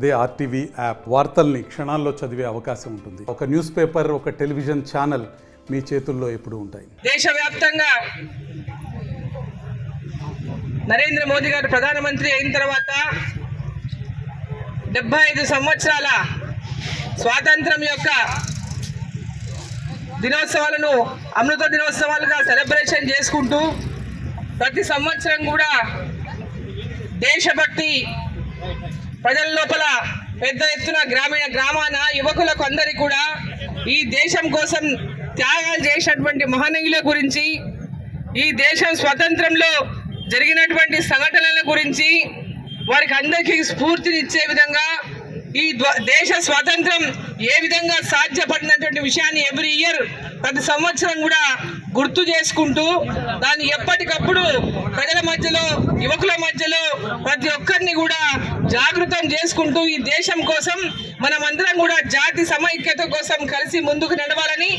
అదే RTV app వార్తల్ని క్షణాల్లో చదివే అవకాశం ఉంటుంది. ఒక న్యూస్ పేపర్, ఒక టెలివిజన్ ఛానల్ మీ చేతుల్లో ఎప్పుడూ ఉంటాయి. దేశవ్యాప్తంగా నరేంద్ర మోదీ గారు ప్రధానమంత్రి అయిన తర్వాత 75 సంవత్సరాల స్వాతంత్రం యొక్క దినోత్సవాలను అమృత దినోత్సవాలుగా సెలబ్రేషన్ చేసుకుంటూ ప్రతి సంవత్సరం కూడా దేశభక్తి ప్రజల లోపల పెద్ద ఎత్తున గ్రామాన యువకులకు అందరికీ కూడా ఈ దేశం కోసం త్యాగాలు చేసినటువంటి మహనీయుల గురించి, ఈ దేశం స్వతంత్రంలో జరిగినటువంటి సంఘటనల గురించి వారికి అందరికీ స్ఫూర్తినిచ్చే విధంగా ఈ దేశ స్వాతంత్రం ఏ విధంగా సాధ్యపడినటువంటి విషయాన్ని ఎవ్రీ ఇయర్ ప్రతి సంవత్సరం కూడా గుర్తు చేసుకుంటూ దాన్ని ఎప్పటికప్పుడు ప్రజల మధ్యలో, యువకుల మధ్యలో ప్రతి ఒక్కరిని కూడా జాగృతం చేసుకుంటూ ఈ దేశం కోసం మనమందరం కూడా జాతి సమైక్యత కోసం కలిసి ముందుకు నడవాలని,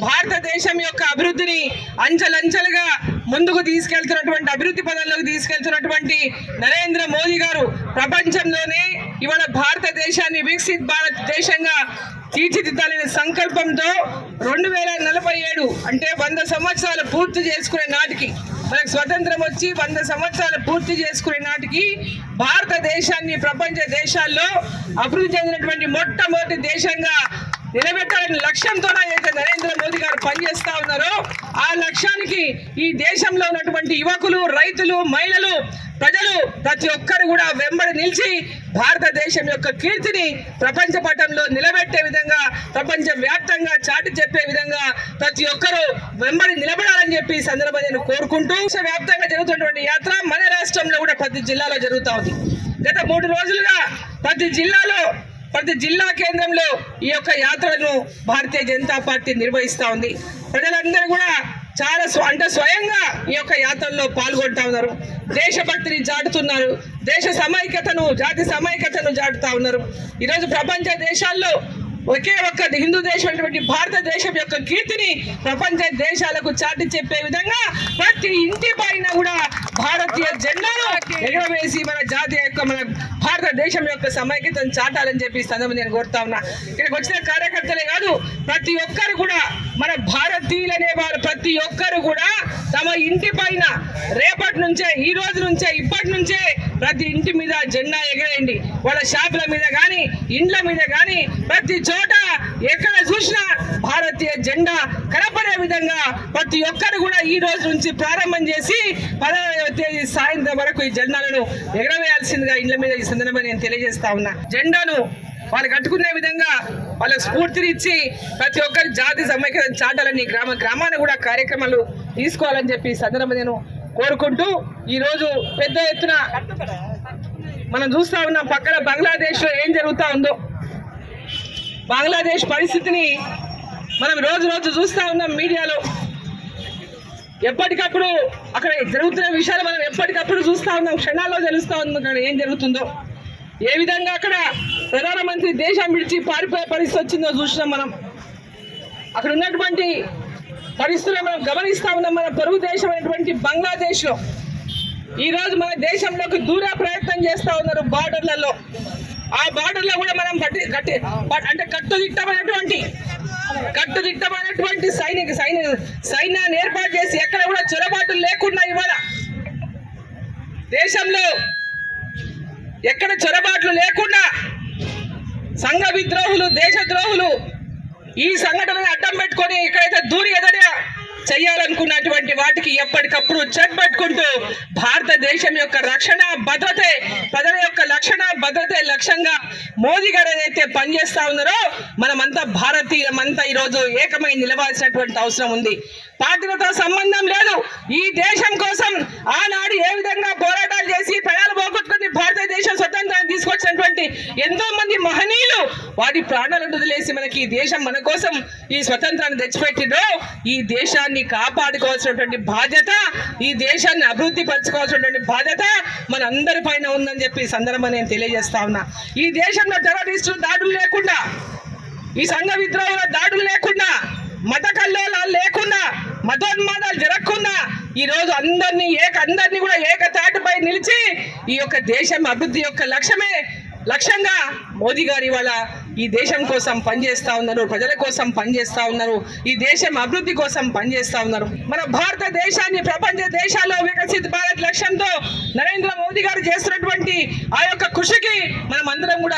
భారతదేశం యొక్క అభివృద్ధిని అంచెలంచెలుగా ముందుకు తీసుకెళ్తున్నటువంటి, అభివృద్ధి పదంలోకి తీసుకెళ్తున్నటువంటి నరేంద్ర మోదీ గారు ప్రపంచంలోనే ఇవాళ భారతదేశాన్ని వికసిత్ భారతదేశంగా తీర్చిదిద్దాలనే సంకల్పంతో 2047 అంటే 100 సంవత్సరాలు పూర్తి చేసుకునే నాటికి, మనకు స్వతంత్రం వచ్చి 100 సంవత్సరాలు పూర్తి చేసుకునే నాటికి భారతదేశాన్ని ప్రపంచ దేశాల్లో అభివృద్ధి చెందినటువంటి మొట్టమొదటి దేశంగా నిలబెట్టాలని లక్ష్యంతో అయితే నరేంద్ర మోదీ గారు పనిచేస్తా ఉన్నారో, ఆ లక్ష్యానికి ఈ దేశంలో ఉన్నటువంటి యువకులు, రైతులు, మహిళలు, ప్రజలు ప్రతి ఒక్కరు కూడా వెంబడి నిలిచి భారతదేశం యొక్క కీర్తిని ప్రపంచ పటంలో నిలబెట్టే విధంగా, ప్రపంచ వ్యాప్తంగా చాటి చెప్పే విధంగా ప్రతి ఒక్కరూ వెంబడి నిలబడాలని చెప్పి ఈ సందర్భంగా నేను కోరుకుంటూ, వ్యాప్తంగా జరుగుతున్నటువంటి యాత్ర మన రాష్ట్రంలో కూడా ప్రతి జిల్లాలో జరుగుతూ ఉంది. గత 3 రోజులుగా ప్రతి జిల్లా కేంద్రంలో ఈ యొక్క యాత్రను భారతీయ జనతా పార్టీ నిర్వహిస్తూ ఉంది. ప్రజలందరూ కూడా చాలా స్వయంగా ఈ యొక్క యాత్రల్లో పాల్గొంటా ఉన్నారు. దేశభక్తిని చాటుతున్నారు, దేశ సమైక్యతను, జాతి సమైక్యతను చాటుతా ఉన్నారు. ఈరోజు ప్రపంచ దేశాల్లో ఒకే ఒక్క హిందూ దేశం అటువంటి భారతదేశం యొక్క కీర్తిని ప్రపంచ దేశాలకు చాటి చెప్పే విధంగా ప్రతి ఇంటి పైన కూడా భారతీయ జెండాను ఎగరవేసి మన జాతి యొక్క, మన భారతదేశం యొక్క సమైక్యతను చాటాలని చెప్పి సందర్భంగా నేను కోరుతా ఉన్నా. ఇక్కడికి వచ్చిన కార్యకర్తలే కాదు, ప్రతి ఒక్కరు కూడా, మన భారతీయులనే వారు ప్రతి ఒక్కరు కూడా తమ ఇంటి పైన రేపటి నుంచే, ఈ రోజు నుంచే, ఇప్పటి నుంచే ప్రతి ఇంటి మీద జెండా ఎగరేయండి. వాళ్ళ షాపుల మీద కానీ, ఇండ్ల మీద కానీ, ప్రతి చోట ఎక్కడ చూసినా భారతీయ జెండా కనపడే విధంగా ప్రతి ఒక్కరు కూడా ఈ రోజు నుంచి ప్రారంభం చేసి 16వ తేదీ సాయంత్రం వరకు ఈ జెండాలను ఎగరవేయాల్సిందిగా ఇండ్ల మీద ఈ సందర్భంగా నేను తెలియజేస్తా ఉన్నా. జెండాను వాళ్ళు కట్టుకునే విధంగా వాళ్ళకు స్ఫూర్తినిచ్చి ప్రతి ఒక్కరి జాతి సమైక్యత చాటాలని గ్రామాన్ని కూడా కార్యక్రమాలు తీసుకోవాలని చెప్పి ఈ సందర్భంగా నేను కోరుకుంటూ, ఈరోజు పెద్ద ఎత్తున మనం చూస్తూ ఉన్నాం పక్కన బంగ్లాదేశ్లో ఏం జరుగుతూ ఉందో. బంగ్లాదేశ్ పరిస్థితిని మనం రోజు చూస్తూ ఉన్నాం మీడియాలో. ఎప్పటికప్పుడు అక్కడ జరుగుతున్న విషయాలు మనం ఎప్పటికప్పుడు చూస్తూ ఉన్నాం, క్షణాల్లో తెలుస్తూ ఉంది అక్కడ ఏం జరుగుతుందో, ఏ విధంగా అక్కడ ప్రధానమంత్రి దేశం విడిచి పారిపోయే పరిస్థితి వచ్చిందో చూసినాం మనం. అక్కడ ఉన్నటువంటి పరిస్థితులను మనం గమనిస్తూ ఉన్నాం. మన పొరుగు దేశం అయినటువంటి బంగ్లాదేశ్లో ఈరోజు మన దేశంలోకి దూర ప్రయత్నం చేస్తూ ఉన్నారు బార్డర్లలో. ఆ బార్డర్లో కూడా మనం అంటే కట్టుదిట్టమైనటువంటి సైన్యాన్ని ఏర్పాటు చేసి ఎక్కడ కూడా చొరబాట్లు లేకుండా ఇవాళ దేశంలో ఎక్కడ చొరబాట్లు లేకుండా సంఘ విద్రోహులు, దేశద్రోహులు ఈ సంఘటనను అడ్డం పెట్టుకొని ఎక్కడైతే దూరి ఎదడా చేయాలనుకున్నటువంటి వాటికి ఎప్పటికప్పుడు చెక్ పెట్టుకుంటూ భారతదేశం యొక్క రక్షణ భద్రతే, ప్రజల యొక్క రక్షణ భద్రతే లక్ష్యంగా మోదీ గారు ఏదైతే పనిచేస్తా ఉన్నారో మనమంతా భారతీయులమంతా ఈరోజు ఏకమై నిలవాల్సినటువంటి అవసరం ఉంది. పార్టీలతో సంబంధం లేదు. ఈ దేశం కోసం ఆనాడు ఏ విధంగా పోరాటాలు చేసి ప్రాణాలు పోగొట్టుకుని భారతదేశం స్వతంత్రాన్ని తీసుకొచ్చినటువంటి ఎంతో మంది మహనీయులు వారి ప్రాణాలను వదిలేసి మనకి ఈ దేశం మన కోసం ఈ స్వతంత్రాన్ని తెచ్చిపెట్టిందో, ఈ దేశాన్ని కాపాడుకోవాల్సినటువంటి బాధ్యత, ఈ దేశాన్ని అభివృద్ధి పరచుకోవాల్సినటువంటి బాధ్యత మన అందరి పైన ఉందని చెప్పి ఈ సందర్భంగా నేను తెలియజేస్తా ఉన్నా. ఈ దేశంలో టెర్రరిస్టులు దాడులు లేకుండా, ఈ సంఘ విద్రోహుల దాడులు లేకుండా, మత కల్లోలాలు లేకుండా, మతోన్మాదాలు జరగకుండా ఈ రోజు అందరినీ కూడా ఏకతాటిపై నిలిచి ఈ యొక్క దేశం అభివృద్ధి యొక్క లక్ష్యమే లక్ష్యంగా మోదీ గారు ఇవాళ ఈ దేశం కోసం పనిచేస్తా ఉన్నారు, ప్రజల కోసం పనిచేస్తా ఉన్నారు, ఈ దేశం అభివృద్ధి కోసం పనిచేస్తా ఉన్నారు. మన భారతదేశాన్ని ప్రపంచ దేశాల్లో వికసిత్ భారత్ లక్ష్యంతో నరేంద్ర మోదీ గారు చేస్తున్నటువంటి ఆ యొక్క కృషికి మనం అందరం కూడా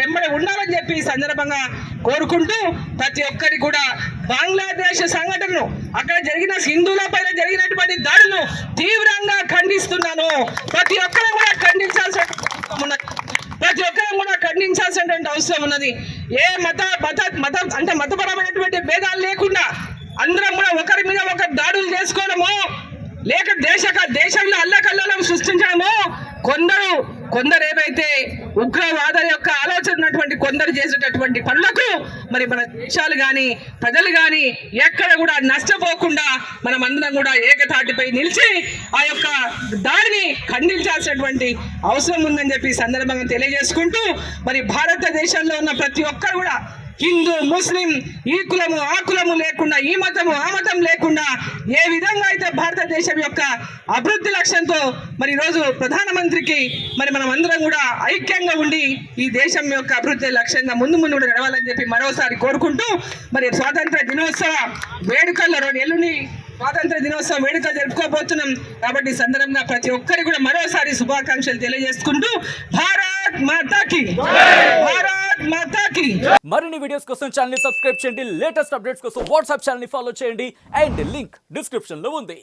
వెంబడి ఉండాలని చెప్పి ఈ సందర్భంగా కోరుకుంటూ ప్రతి ఒక్కరి కూడా బంగ్లాదేశ్ సంఘటనను, అక్కడ జరిగిన హిందువుల పైన జరిగినటువంటి దాడులను తీవ్రంగా ఖండిస్తున్నాను. ప్రతి ఒక్కరు కూడా ఖండించాల్సినటువంటి అవసరం ఉన్నది. ఏ మతపరమైనటువంటి భేదాలు లేకుండా అందరం కూడా ఒకరి మీద ఒకరు దాడులు చేసుకోవడము, లేక దేశంలో అల్లకల్లోలం సృష్టించడము, కొందరు ఏవైతే ఉగ్రవాద యొక్క ఆలోచన ఉన్నటువంటి కొందరు చేసేటటువంటి పనులకు మరి మన దేశాలు కానీ ప్రజలు కానీ ఎక్కడ కూడా నష్టపోకుండా మనం అందరం కూడా ఏకతాటిపై నిలిచి ఆ యొక్క దాడిని ఖండించాల్సినటువంటి అవసరం ఉందని చెప్పి ఈ సందర్భంగా తెలియజేసుకుంటూ మరి భారతదేశంలో ఉన్న ప్రతి ఒక్కరు కూడా హిందూ ముస్లిం ఈ కులము ఆ కులము లేకుండా, ఈ మతము ఆ మతం లేకుండా ఏ విధంగా అయితే భారతదేశం యొక్క అభివృద్ధి లక్ష్యంతో మరి ఈరోజు ప్రధానమంత్రికి మరి మనం అందరం కూడా ఐక్యంగా ఉండి ఈ దేశం యొక్క అభివృద్ధి లక్ష్యంగా ముందు కూడా నడవాలని చెప్పి మరోసారి కోరుకుంటూ మరి స్వాతంత్ర దినోత్సవ వేడుకల్లో ఎల్లుండి స్వాతంత్ర దినోత్సవ వేడుకలు జరుపుకోబోతున్నాం కాబట్టి ఈ సందర్భంగా ప్రతి ఒక్కరికి కూడా మరోసారి శుభాకాంక్షలు తెలియజేసుకుంటూ భారత్ మాతాకి, భారత్ మాతాకి. మరిన్ని వీడియోస్ కోసం ఛానల్ ని సబ్స్క్రైబ్ చేయండి, లేటెస్ట్ అప్డేట్స్ కోసం వాట్సాప్ ఛానల్ ని ఫాలో చేయండి అండ్ లింక్ డిస్క్రిప్షన్ లో ఉంది.